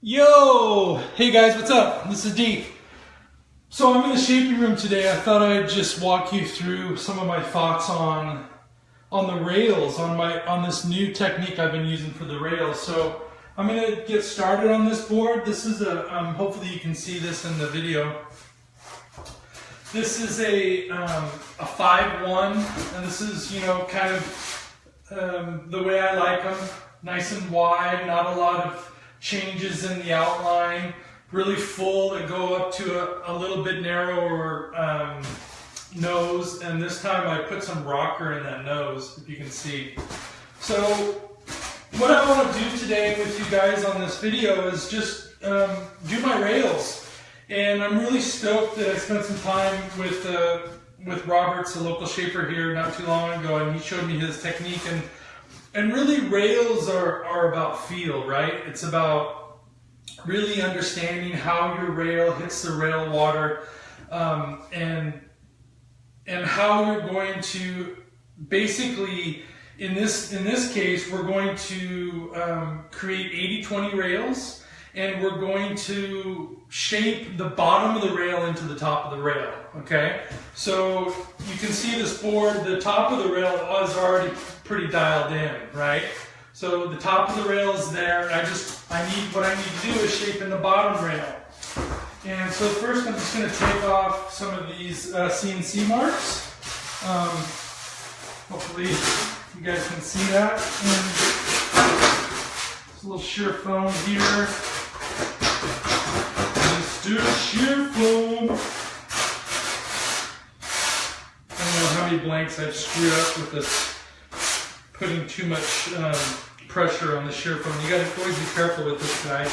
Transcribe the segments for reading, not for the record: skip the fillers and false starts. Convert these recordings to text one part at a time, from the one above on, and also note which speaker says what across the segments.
Speaker 1: Yo! Hey guys, what's up? This is D. So I'm in the shaping room today. I thought I'd just walk you through some of my thoughts on the rails, on this new technique I've been using for the rails. So I'm gonna get started on this board. This is hopefully you can see this in the video. This is a 5-1, and this is, kind of the way I like them. Nice and wide, not a lot of changes in the outline, really full that go up to a little bit narrower nose, and this time I put some rocker in that nose, if you can see. So what I want to do today with you guys on this video is just do my rails, and I'm really stoked that I spent some time with Roberts, a local shaper here, not too long ago, and he showed me his technique. And really, rails are about feel, right? It's about really understanding how your rail hits the rail water, and how you're going to basically, in this case, we're going to create 80-20 rails, and we're going to shape the bottom of the rail into the top of the rail, okay? So you can see this board, the top of the rail is already pretty dialed in, right? So the top of the rail is there, and what I need to do is shape in the bottom rail. And so first I'm just going to take off some of these CNC marks. Hopefully you guys can see that. And this little shear foam here. Shear foam. I don't know how many blanks I've screwed up with this, putting too much pressure on the shear foam. You got to always be careful with this guy.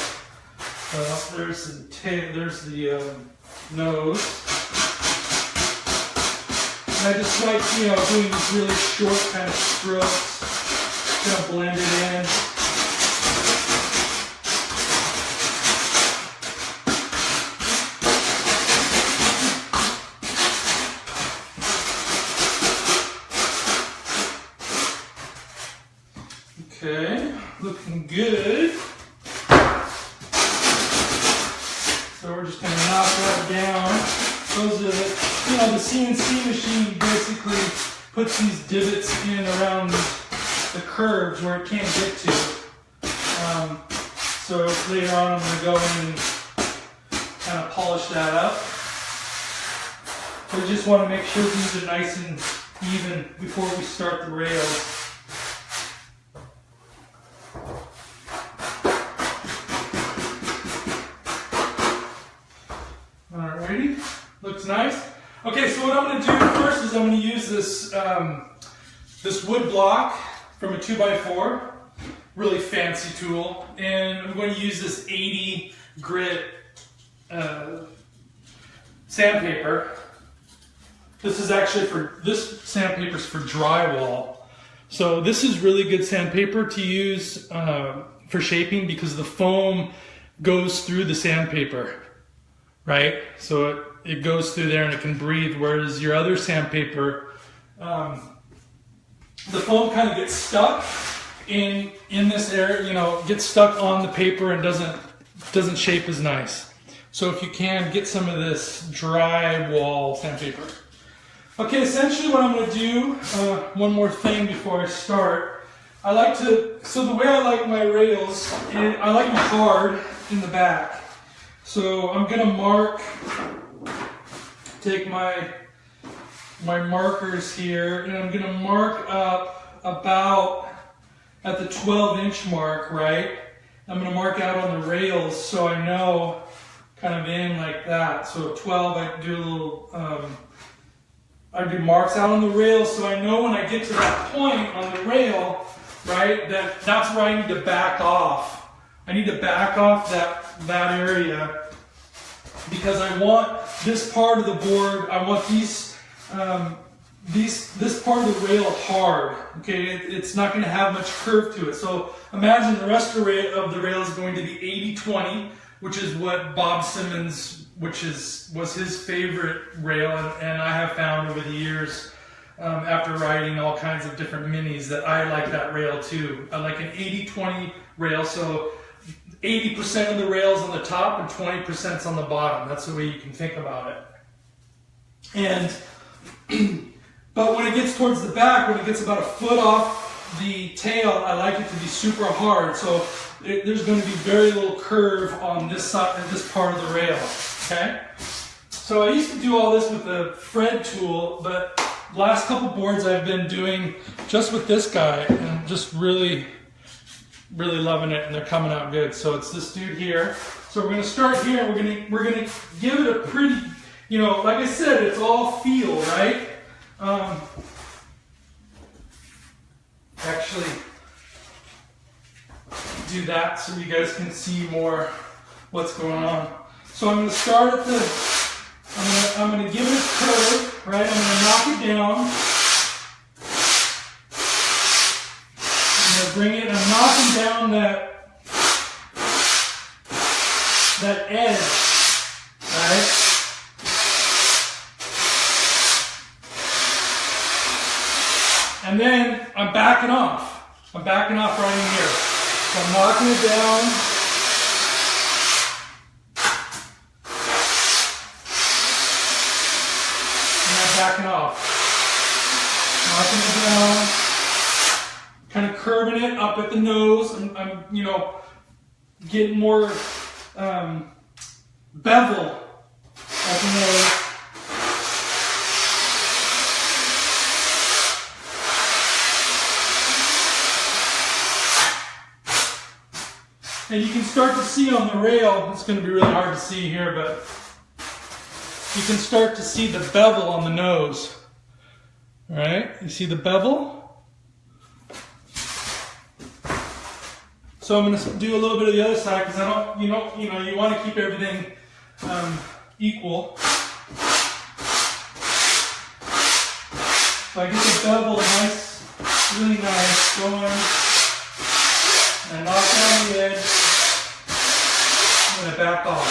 Speaker 1: There's the tail, there's the nose. And I just like, doing these really short kind of strokes, kind of blend it in. Okay, looking good. So we're just going to knock that down. Those are the CNC machine basically puts these divots in around the curves where it can't get to. So later on I'm going to go in and kind of polish that up. We just want to make sure these are nice and even before we start the rails. Alrighty, looks nice. Okay, so what I'm going to do first is I'm going to use this this wood block from a 2x4, really fancy tool, and I'm going to use this 80 grit sandpaper. This sandpaper's for drywall. So this is really good sandpaper to use for shaping because the foam goes through the sandpaper. Right? So it goes through there and it can breathe, whereas your other sandpaper, the foam kind of gets stuck in this area, gets stuck on the paper and doesn't shape as nice. So if you can, get some of this drywall sandpaper. Okay, essentially what I'm going to do, one more thing before I start, so the way I like my rails, I like them hard in the back. So I'm going to take my markers here, and I'm going to mark up about at the 12-inch mark, right? I'm going to mark out on the rails so I know kind of in like that. So at 12 I do a little, I do marks out on the rails so I know when I get to that point on the rail, right, that's where I need to back off. I need to back off that area because I want this part of the board, I want this part of the rail hard, okay? It's not going to have much curve to it. So imagine the rest of the rail is going to be 80-20, which is what Bob Simmons, was his favorite rail, and I have found over the years, after riding all kinds of different minis, that I like that rail too. I like an 80-20 rail, so 80% of the rails on the top and 20% on the bottom. That's the way you can think about it. And but when it gets towards the back, when it gets about a foot off the tail, I like it to be super hard. So there's going to be very little curve on this side, this part of the rail. Okay. So I used to do all this with the Fred tool, but last couple boards I've been doing just with this guy, and just really loving it, and they're coming out good. So it's this dude here. So we're going to start here, and we're going to give it a pretty, you know, like I said, it's all feel, right? Actually, do that so you guys can see more what's going on. So I'm going to start at the, I'm going to give it a curve, right? I'm going to knock it down. I'm going to bring it, I'm knocking down that edge, right? And then I'm backing off. I'm backing off right in here. So I'm knocking it down. And I'm backing off. Knocking it down. Kind of curving it up at the nose. I'm you know, getting more bevel at the nose. And you can start to see on the rail, it's going to be really hard to see here, but you can start to see the bevel on the nose. All right, you see the bevel? So I'm going to do a little bit of the other side because I don't, you want to keep everything equal. So I get the bevel nice, really nice, going. And I knock down the edge, and I back off.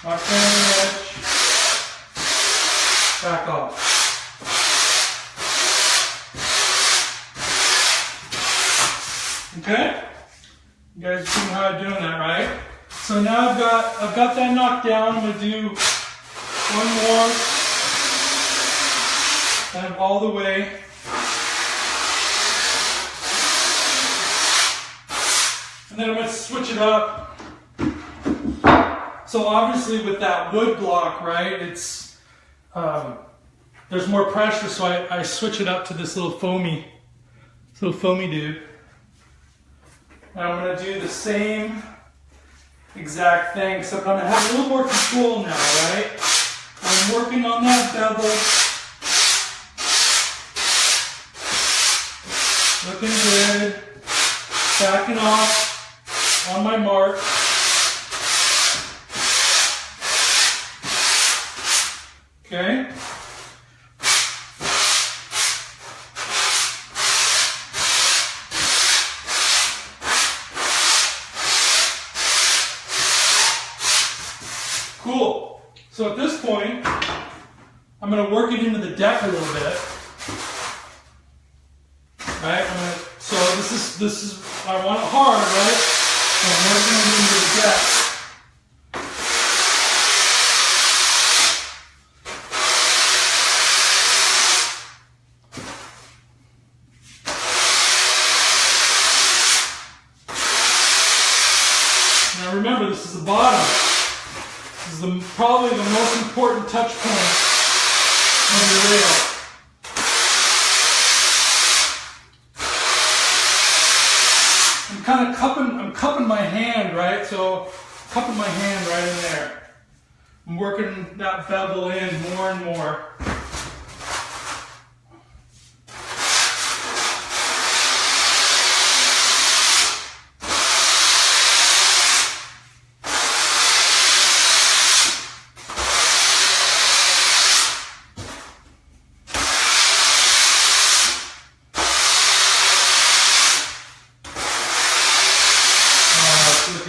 Speaker 1: Knock down the edge, back off. Okay? You guys are seeing how I'm doing that, right? So now I've got that knocked down. I'm going to do one more, kind of all the way. And then I'm going to switch it up. So obviously with that wood block, right, it's, there's more pressure, so I switch it up to this little foamy dude. And I'm going to do the same exact thing, except I'm going to have a little more control now, right? I'm working on that bevel. Looking good. Backing off on my mark. Okay. Cool. So at this point, I'm going to work it into the deck a little bit. Right? So this is, I want it hard, right? So I'm working it into the deck. Now remember, this is the bottom. This is probably the most important touch point on your rail. I'm cupping my hand, right? So cupping my hand right in there. I'm working that bevel in more and more.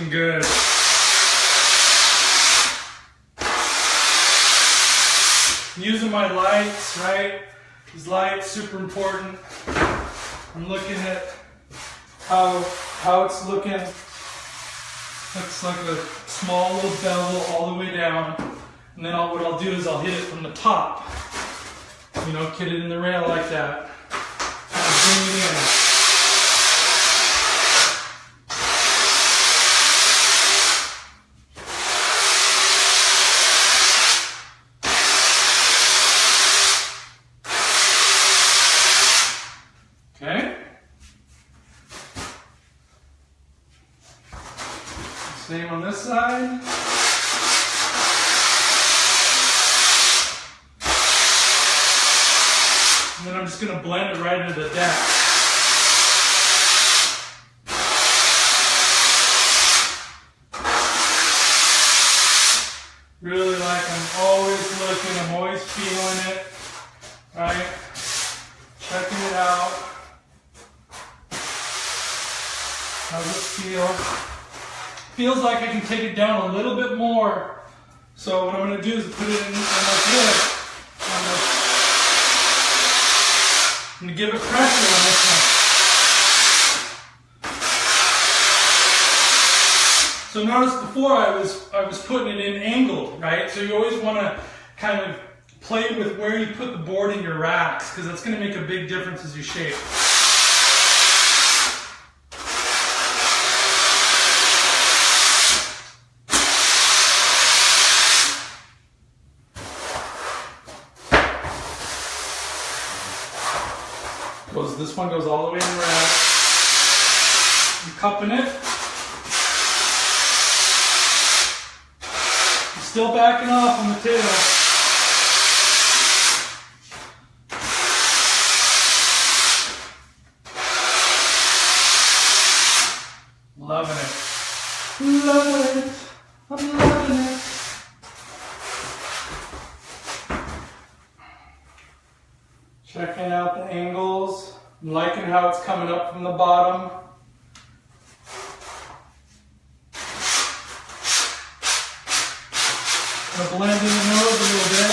Speaker 1: Good. Use my lights, right? These lights, super important. I'm looking at how it's looking. Looks like a small little bevel all the way down. And then what I'll do is I'll hit it from the top. You know, get it in the rail like that. Kind of bring it in. Okay. Same on this side. And then I'm just going to blend it right into the deck. Really I'm always looking, I'm always feeling it, right? Checking it out. How's it feel? Feels like I can take it down a little bit more. So what I'm going to do is put it in like this. I'm going to give it pressure on this one. So notice before I was putting it in angled, right? So you always want to kind of play with where you put the board in your racks, because that's going to make a big difference as you shape. This one goes all the way in the rack. I'm cupping it. I'm still backing off on the tail. Loving it. Loving it. I'm loving it. Checking out the angles. I'm liking how it's coming up from the bottom. I'm going to blend in the nose a little bit.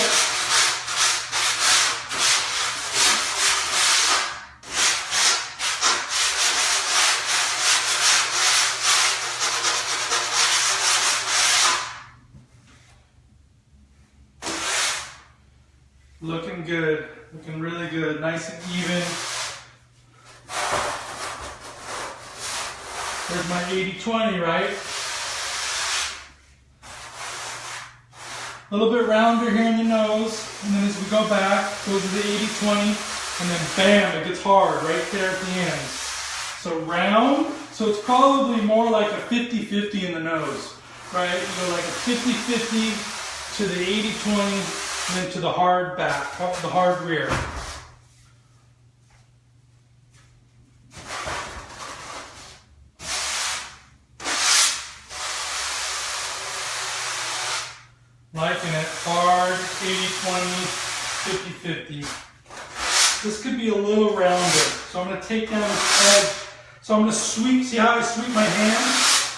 Speaker 1: Looking good. Looking really good. Nice and even. There's my 80-20, right? A little bit rounder here in the nose, and then as we go back, goes to the 80-20, and then bam, it gets hard right there at the end. So round, so it's probably more like a 50-50 in the nose, right? You go like a 50-50 to the 80-20, and then to the hard back, the hard rear. Liking it. Hard, 80-20, 50-50. This could be a little rounder. So I'm going to take down this edge. So I'm going to sweep. See how I sweep my hand?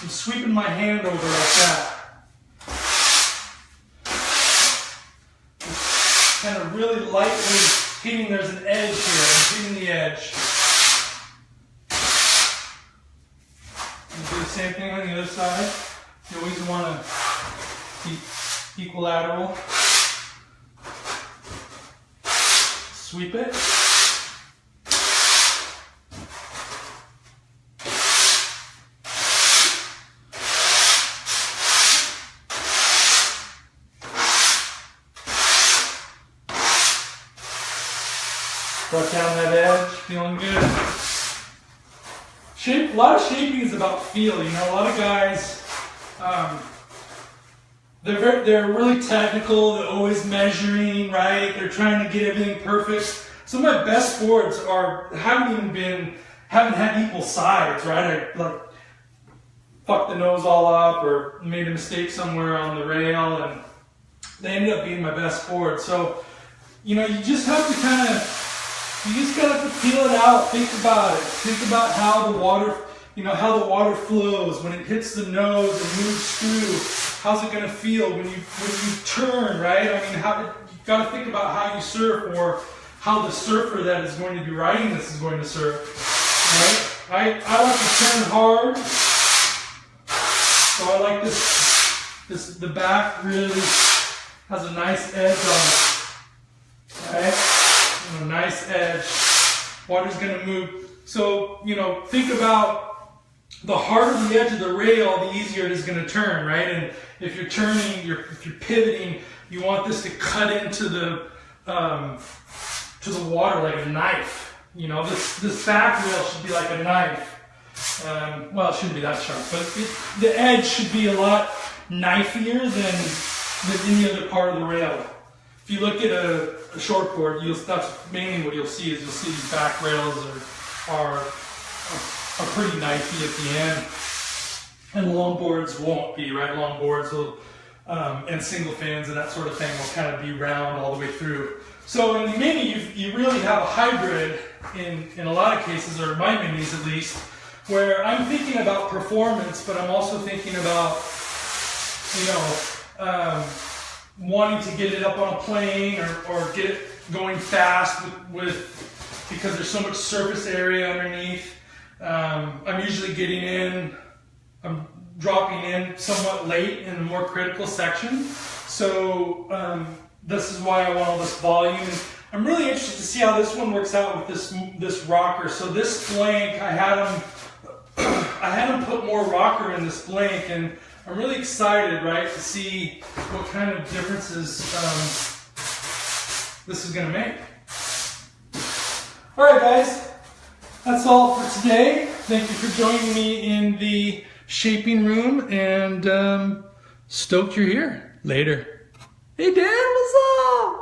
Speaker 1: I'm sweeping my hand over like that. Just kind of really lightly hitting. There's an edge here. I'm hitting the edge. And do the same thing on the other side. You always want to keep equilateral. Sweep it. Brought down that edge, feeling good. A lot of shaping is about feel. You know, a lot of guys, they're really technical. They're always measuring, right? They're trying to get everything perfect. Some of my best boards haven't had equal sides, right? I like fucked the nose all up or made a mistake somewhere on the rail, and they ended up being my best board. So, you know, you just have to you just gotta have to feel it out. Think about it. Think about how the water, how the water flows when it hits the nose and moves through. How's it gonna feel when you turn, right? I mean, got to think about how you surf, or how the surfer that is going to be riding this is going to surf. Right? I like to turn hard, so I like the back really has a nice edge on it. Right? And a nice edge. Water's going to move. So, you know, think about the harder the edge of the rail, the easier it is going to turn, right? And if you're turning, if you're pivoting, you want this to cut into the water like a knife. You know, this back rail should be like a knife. Well, it shouldn't be that sharp, but the edge should be a lot knifier than any other part of the rail. If you look at a shortboard, that's mainly what you'll see these back rails are pretty knifey at the end. And longboards won't be, right? Longboards will, and single fins and that sort of thing will kind of be round all the way through. So in the Mini, you really have a hybrid in a lot of cases, or my Minis at least, where I'm thinking about performance, but I'm also thinking about, you know, wanting to get it up on a plane or get it going fast because there's so much surface area underneath. I'm usually I'm dropping in somewhat late in the more critical section. So this is why I want all this volume. And I'm really interested to see how this one works out with this rocker. So this blank, I had him put more rocker in this blank, and I'm really excited, right, to see what kind of differences this is going to make. All right, guys, that's all for today. Thank you for joining me in the shaping room, and stoked you're here. Later. Hey, Dan, what's up?